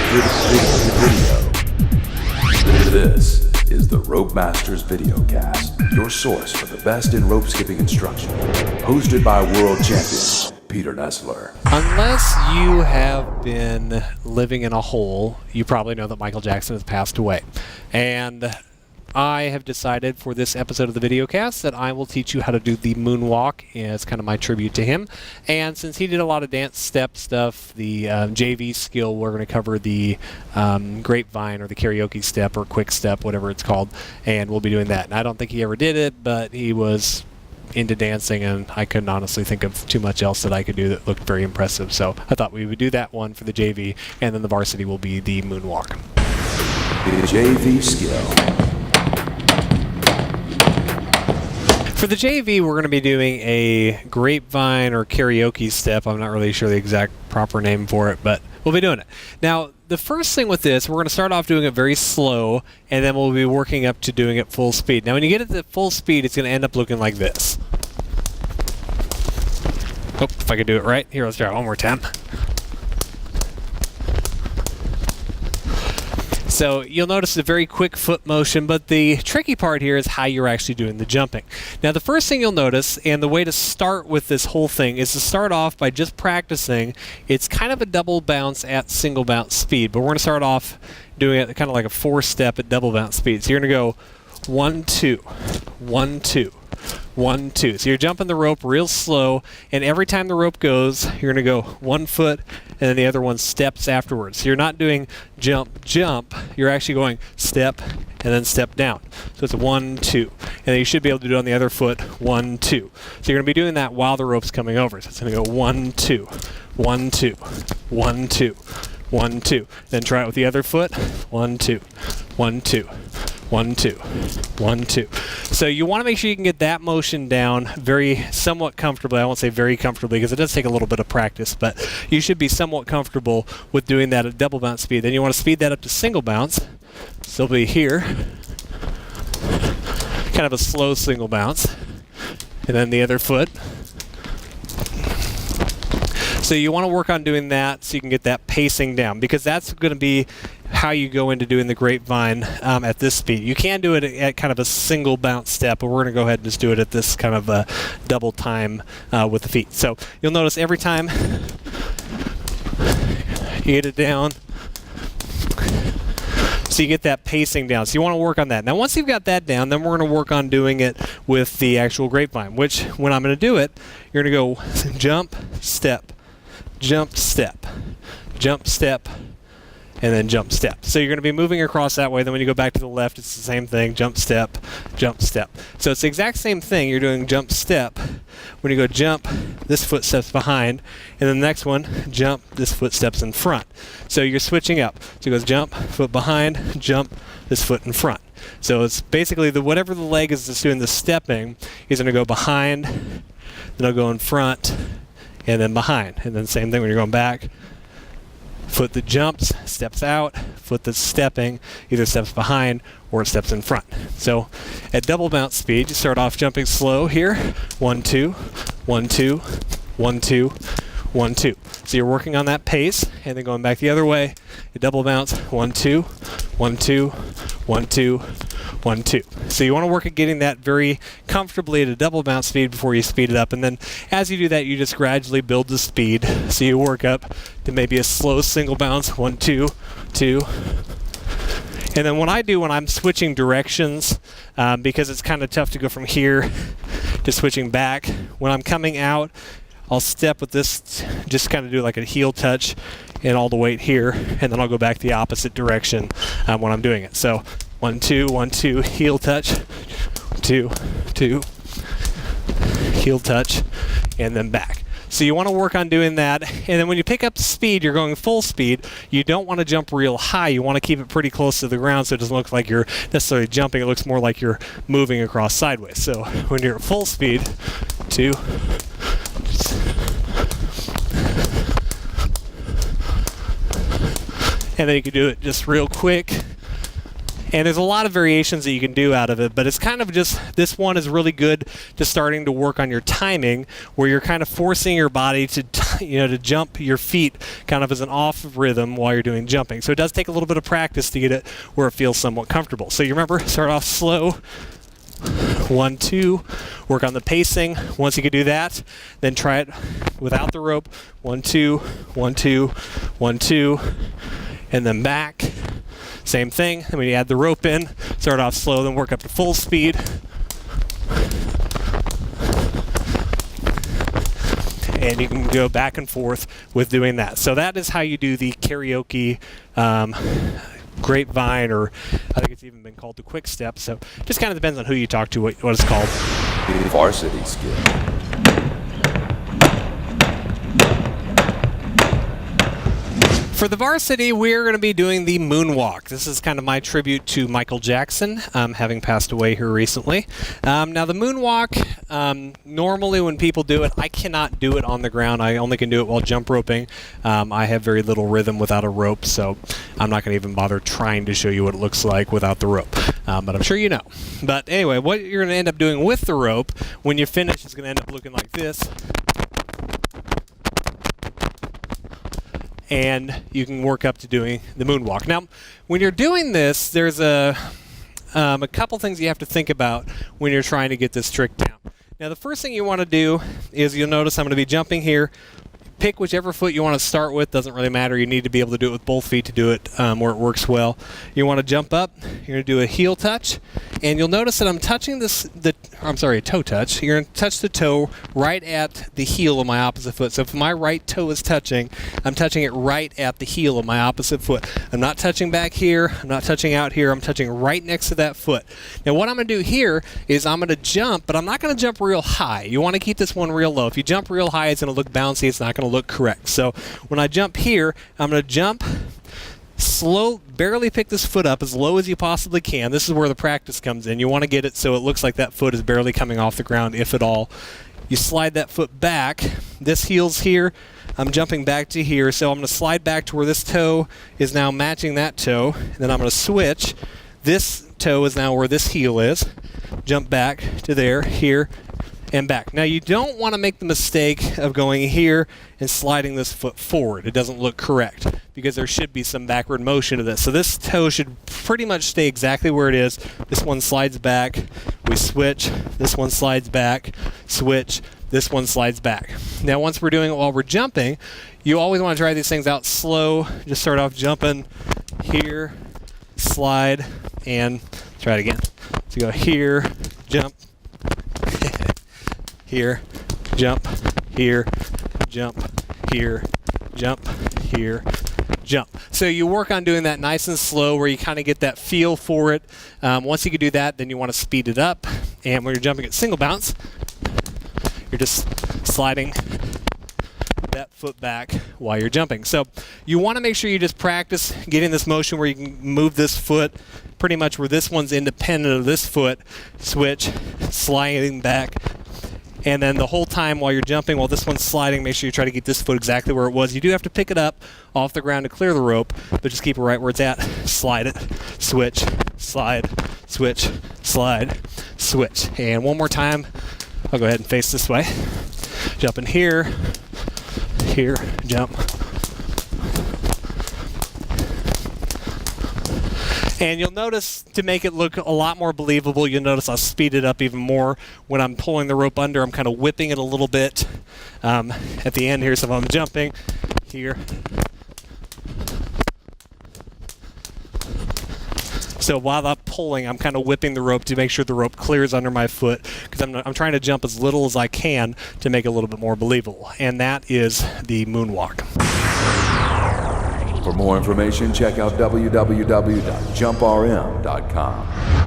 Video. This is the Rope Masters Videokast, your source for the best in rope skipping instruction. Hosted by world champion Peter Nessler. Unless you have been living in a hole, you probably know that Michael Jackson has passed away. And I have decided for this episode of the Videokast that I will teach you how to do the Moonwalk. It's kind of my tribute to him. And since he did a lot of dance step stuff, the JV skill, we're going to cover the grapevine or the karaoke step or quick step, whatever it's called, and we'll be doing that. And I don't think he ever did it, but he was into dancing, and I couldn't honestly think of too much else that I could do that looked very impressive. So I thought we would do that one for the JV, and then the varsity will be the Moonwalk. The JV skill. For the JV, we're going to be doing a grapevine or karaoke step. I'm not really sure the exact proper name for it, but we'll be doing it. Now, the first thing with this, we're going to start off doing it very slow, and then we'll be working up to doing it full speed. Now, when you get it to full speed, it's going to end up looking like this. Oh, if I could do it right. Here, let's try it one more time. So you'll notice a very quick foot motion, but the tricky part here is how you're actually doing the jumping. Now, the first thing you'll notice, and the way to start with this whole thing, is to start off by just practicing. It's kind of a double bounce at single bounce speed, but we're going to start off doing it kind of like a four-step at double bounce speed. So you're going to go 1, 2, 1, 2. 1, 2. So you're jumping the rope real slow, and every time the rope goes, you're going to go 1 foot, and then the other one steps afterwards. So you're not doing jump, jump. You're actually going step, and then step down. So it's 1, 2. And then you should be able to do it on the other foot, 1, 2. So you're going to be doing that while the rope's coming over. So it's going to go 1, 2, 1, 2, 1, 2, 1, 2. Then try it with the other foot, 1, 2, 1, 2. 1, 2, 1, 2. So you want to make sure you can get that motion down somewhat comfortably. I won't say very comfortably because it does take a little bit of practice, but you should be somewhat comfortable with doing that at double bounce speed. Then you want to speed that up to single bounce. So it'll be here, kind of a slow single bounce, and then the other foot. So you want to work on doing that so you can get that pacing down, because that's going to be how you go into doing the grapevine at this speed. You can do it at kind of a single bounce step, but we're going to go ahead and just do it at this kind of a double time with the feet. So you'll notice every time you get it down, so you get that pacing down. So you want to work on that. Now, once you've got that down, then we're going to work on doing it with the actual grapevine, which when I'm going to do it, you're going to go jump, step, jump, step, jump, step, and then jump, step. So you're going to be moving across that way. Then when you go back to the left, it's the same thing, jump, step, jump, step. So it's the exact same thing. You're doing jump, step. When you go jump, this foot steps behind, and then the next one, jump, this foot steps in front. So you're switching up. So it goes jump, foot behind, jump, this foot in front. So it's basically whatever the leg is that's doing the stepping is going to go behind, then it'll go in front, and then behind. And then same thing when you're going back. Foot that jumps, steps out. Foot that's stepping either steps behind or it steps in front. So at double bounce speed, you start off jumping slow here. 1, 2, 1, 2, 1, 2, 1, 2. So you're working on that pace, and then going back the other way. You double bounce, 1, 2, 1, 2, 1, 2, 1, 2. So you want to work at getting that very comfortably at a double bounce speed before you speed it up. And then as you do that, you just gradually build the speed. So you work up to maybe a slow single bounce, 1, 2, 2. And then when I'm switching directions, because it's kind of tough to go from here to switching back, when I'm coming out, I'll step with this, just kind of do like a heel touch and all the weight here, and then I'll go back the opposite direction when I'm doing it. So 1, 2, 1, 2, heel touch, 2, 2, heel touch, and then back. So you want to work on doing that, and then when you pick up the speed, you're going full speed. You don't want to jump real high. You want to keep it pretty close to the ground so it doesn't look like you're necessarily jumping. It looks more like you're moving across sideways. So when you're at full speed, 2, and then you can do it just real quick, And there's a lot of variations that you can do out of it, but it's kind of just, this one is really good to starting to work on your timing, where you're kind of forcing your body to, to jump your feet kind of as an off rhythm while you're doing jumping. So it does take a little bit of practice to get it where it feels somewhat comfortable. So you remember, start off slow. 1, 2, work on the pacing. Once you can do that, then try it without the rope. 1, 2, 1, 2, 1, 2, and then back. Same thing. And when you add the rope in, start off slow, then work up to full speed. And you can go back and forth with doing that. So that is how you do the karaoke grapevine, or I think it's even been called the quick step. So just kind of depends on who you talk to, what it's called. Varsity skill. For the Varsity, we're going to be doing the Moonwalk. This is kind of my tribute to Michael Jackson, having passed away here recently. Now the Moonwalk, normally when people do it, I cannot do it on the ground. I only can do it while jump roping. I have very little rhythm without a rope, so I'm not going to even bother trying to show you what it looks like without the rope. But I'm sure you know. But anyway, what you're going to end up doing with the rope, when you finish, is going to end up looking like this. And you can work up to doing the Moonwalk. Now, when you're doing this, there's a couple things you have to think about when you're trying to get this trick down. Now, the first thing you want to do is, you'll notice I'm going to be jumping here. Pick whichever foot you want to start with. Doesn't really matter. You need to be able to do it with both feet to do it where it works well. You want to jump up. You're going to do a heel touch. And you'll notice that I'm touching a toe touch. You're going to touch the toe right at the heel of my opposite foot. So if my right toe is touching, I'm touching it right at the heel of my opposite foot. I'm not touching back here. I'm not touching out here. I'm touching right next to that foot. Now what I'm going to do here is I'm going to jump, but I'm not going to jump real high. You want to keep this one real low. If you jump real high, it's going to look bouncy. It's not going to look correct. So when I jump here, I'm going to jump slow, barely pick this foot up as low as you possibly can. This is where the practice comes in. You want to get it so it looks like that foot is barely coming off the ground, if at all. You slide that foot back. This heel's here. I'm jumping back to here, so I'm going to slide back to where this toe is now matching that toe. And then I'm going to switch. This toe is now where this heel is. Jump back to there, here, and back. Now you don't want to make the mistake of going here and sliding this foot forward. It doesn't look correct because there should be some backward motion to this. So this toe should pretty much stay exactly where it is. This one slides back, we switch, this one slides back, switch, this one slides back. Now once we're doing it while we're jumping, you always want to try these things out slow. Just start off jumping here, slide, and try it again. So go here, jump, here, jump, here, jump, here, jump, here, jump. So you work on doing that nice and slow where you kind of get that feel for it. Once you can do that, then you want to speed it up. And when you're jumping at single bounce, you're just sliding that foot back while you're jumping. So you want to make sure you just practice getting this motion where you can move this foot pretty much where this one's independent of this foot, switch, sliding back. And then the whole time while you're jumping, while this one's sliding, make sure you try to keep this foot exactly where it was. You do have to pick it up off the ground to clear the rope, but just keep it right where it's at. Slide it, switch, slide, switch, slide, switch. And one more time, I'll go ahead and face this way. Jumping here, here, jump. And you'll notice, to make it look a lot more believable, you'll notice I'll speed it up even more. When I'm pulling the rope under, I'm kind of whipping it a little bit at the end here. So if I'm jumping here. So while I'm pulling, I'm kind of whipping the rope to make sure the rope clears under my foot, because I'm trying to jump as little as I can to make it a little bit more believable. And that is the Moonwalk. For more information, check out www.jumprm.com.